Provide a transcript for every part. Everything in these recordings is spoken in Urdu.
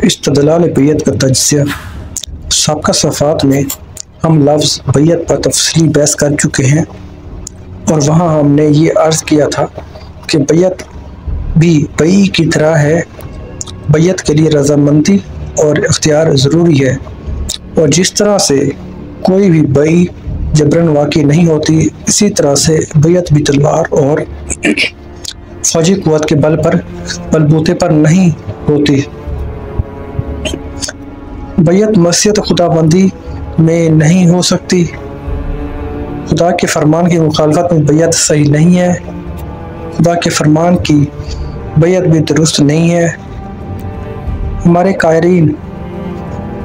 استدلال بیعت کا تجزیہ۔ سابقہ صفحات میں ہم لفظ بیعت پر تفصیلی بحث کر چکے ہیں اور وہاں ہم نے یہ عرض کیا تھا کہ بیعت بھی بیع کی طرح ہے۔ بیعت کے لیے رضامندی اور اختیار ضروری ہے، اور جس طرح سے کوئی بھی بیع جبراً واقع نہیں ہوتی، اسی طرح سے بیعت بھی تلوار اور فوجی قوت کے بلبوتے پر نہیں ہوتی۔ بیعت معصیت خدا بندی میں نہیں ہو سکتی۔ خدا کے فرمان کی مخالفت میں بیعت صحیح نہیں ہے۔ خدا کے فرمان کی بیعت بھی درست نہیں ہے۔ ہمارے قائرین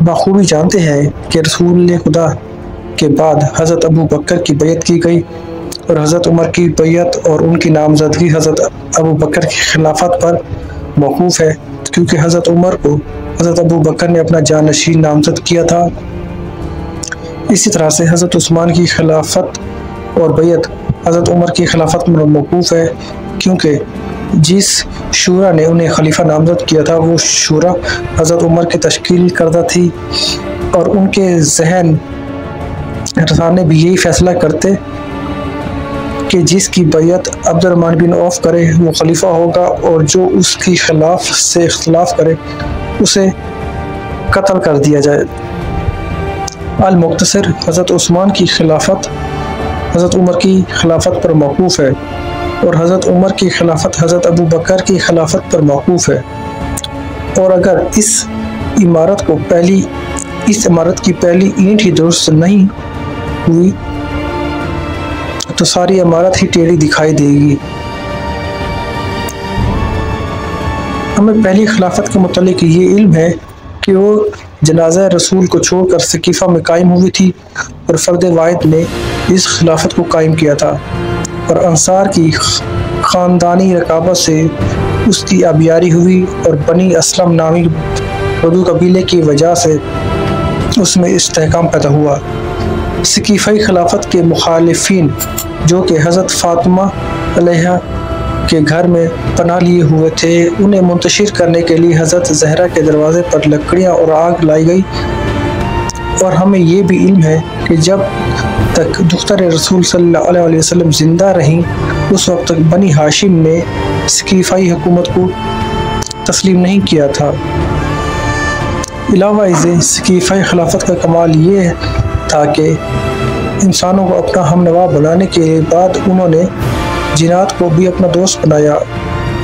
بخوبی جانتے ہیں کہ رسول خدا کے بعد حضرت ابو بکر کی بیعت کی گئی، اور حضرت عمر کی بیعت اور ان کی نامزدگی حضرت ابو بکر کی خلافت پر موقوف ہے، کیونکہ حضرت عمر کو حضرت ابو بکر نے اپنا جانشین نامزد کیا تھا۔ اسی طرح سے حضرت عثمان کی خلافت اور بیعت حضرت عمر کی خلافت پر موقوف ہے، کیونکہ جس شورا نے انہیں خلیفہ نامزد کیا تھا وہ شورا حضرت عمر کی تشکیل کردہ تھی، اور ان کے ذہن رسانے بھی یہی فیصلہ کرتے کہ جس کی بیعت عبد الرحمن بن عوف کرے وہ خلیفہ ہوگا، اور جو اس کی خلاف سے اختلاف کرے اسے قتل کر دیا جائے۔ المختصر، حضرت عثمان کی خلافت حضرت عمر کی خلافت پر موقوف ہے، اور حضرت عمر کی خلافت حضرت ابو بکر کی خلافت پر موقوف ہے، اور اگر اس عمارت کی پہلی اینٹ ہی درست نہیں ہوئی تو ساری عمارت ہی ٹیڑھی دکھائی دے گی۔ ہمیں پہلی خلافت کے متعلق یہ علم ہے کہ وہ جنازہ رسول کو چھوڑ کر سقیفہ میں قائم ہوئی تھی، اور فرد واحد نے اس خلافت کو قائم کیا تھا، اور انصار کی خاندانی رقابت سے اس کی آبیاری ہوئی، اور بنی اسلم نامی بدو قبیلے کی وجہ سے اس میں استحکام پیدا ہوا۔ سقیفہ خلافت کے مخالفین جو کہ حضرت فاطمہ علیہا کے گھر میں پناہ لیے ہوئے تھے، انہیں منتشر کرنے کے لیے حضرت زہرا کے دروازے پر لکڑیاں اور آگ لائی گئی، اور ہمیں یہ بھی علم ہے کہ جب تک دختر رسول صلی اللہ علیہ وسلم زندہ رہیں اس وقت تک بنی ہاشم نے سقیفائی حکومت کو تسلیم نہیں کیا تھا۔ علاوہ ازیں سقیفائی خلافت کا کمال یہ تھا کہ انسانوں کو اپنا ہم نوا بنانے کے بعد انہوں نے جنات کو بھی اپنا دوست بنایا،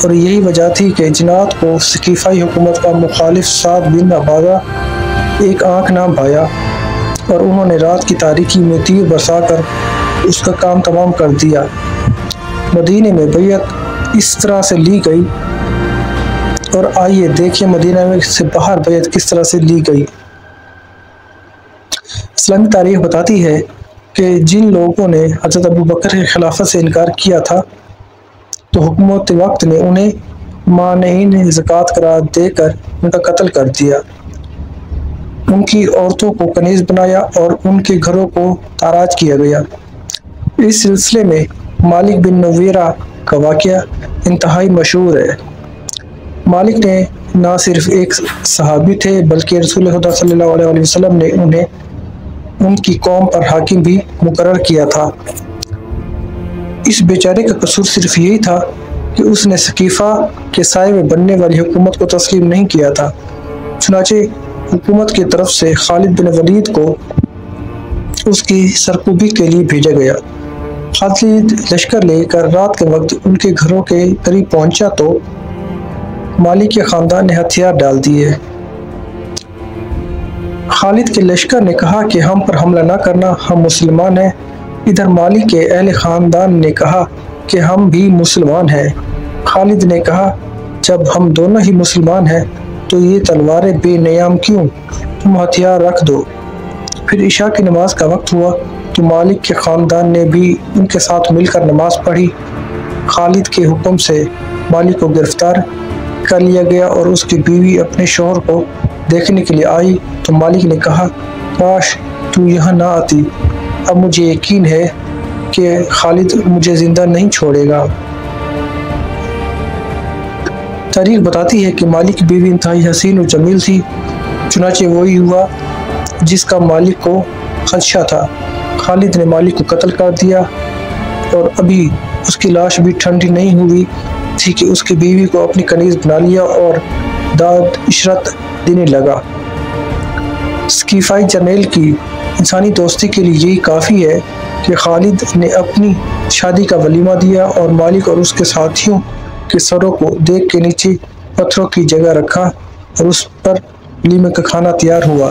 اور یہی وجہ تھی کہ جنات کو سقیفائی حکومت کا مخالف سعد بن عبادہ ایک آنکھ نہ بھایا، اور انہوں نے رات کی تاریکی میں تیر برسا کر اس کا کام تمام کر دیا۔ مدینے میں بیعت اس طرح سے لی گئی، اور آئیے دیکھیں مدینہ میں سے باہر بیعت کس طرح سے لی گئی۔ اسلامی تاریخ بتاتی ہے کہ جن لوگوں نے حضرت ابو بکر کی خلافت سے انکار کیا تھا تو حکومت وقت نے انہیں مانعین زکوٰۃ قرار دے کر ان کا قتل کر دیا، ان کی عورتوں کو کنیز بنایا اور ان کے گھروں کو تاراج کیا گیا۔ اس سلسلے میں مالک بن نویرہ کا واقعہ انتہائی مشہور ہے۔ مالک نے نہ صرف ایک صحابی تھے بلکہ رسول خدا صلی اللہ علیہ وسلم نے انہیں ان کی قوم پر حاکم بھی مقرر کیا تھا۔ اس بیچارے کا قصور صرف یہی تھا کہ اس نے سقیفہ کے سائے میں بننے والی حکومت کو تسلیم نہیں کیا تھا۔ چنانچہ حکومت کی طرف سے خالد بن ولید کو اس کی سرکوبی کے لیے بھیجا گیا۔ خالد لشکر لے کر رات کے وقت ان کے گھروں کے قریب پہنچا تو مالک کے خاندان نے ہتھیار ڈال دیے۔ خالد کے لشکر نے کہا کہ ہم پر حملہ نہ کرنا، ہم مسلمان ہیں۔ ادھر مالک کے اہل خاندان نے کہا کہ ہم بھی مسلمان ہیں۔ خالد نے کہا جب ہم دونوں ہی مسلمان ہیں تو یہ تلواریں بے نیام کیوں؟ تم ہتھیار رکھ دو۔ پھر عشاء کی نماز کا وقت ہوا تو مالک کے خاندان نے بھی ان کے ساتھ مل کر نماز پڑھی۔ خالد کے حکم سے مالک کو گرفتار کر لیا گیا اور اس کی بیوی اپنے شوہر کو دیکھنے کے لیے آئی تو مالک نے کہا کاش تو یہاں نہ آتی، اب مجھے یقین ہے کہ خالد مجھے زندہ نہیں چھوڑے گا۔ تاریخ بتاتی ہے کہ مالک کی بیوی انتہائی حسین و جمیل تھی، چنانچہ وہی ہوا جس کا مالک کو خدشہ تھا۔ خالد نے مالک کو قتل کر دیا اور ابھی اس کی لاش بھی ٹھنڈی نہیں ہوئی تھی کہ اس کی بیوی کو اپنی کنیز بنا لیا اور داد عشرت دینے لگا۔ سکیفائی جرنیل کی انسانی دوستی کے لیے یہی کافی ہے کہ خالد نے اپنی شادی کا ولیمہ دیا اور مالک اور اس کے ساتھیوں کے سروں کو دیگ کے نیچے پتھروں کی جگہ رکھا اور اس پر ولیمے کا کھانا تیار ہوا۔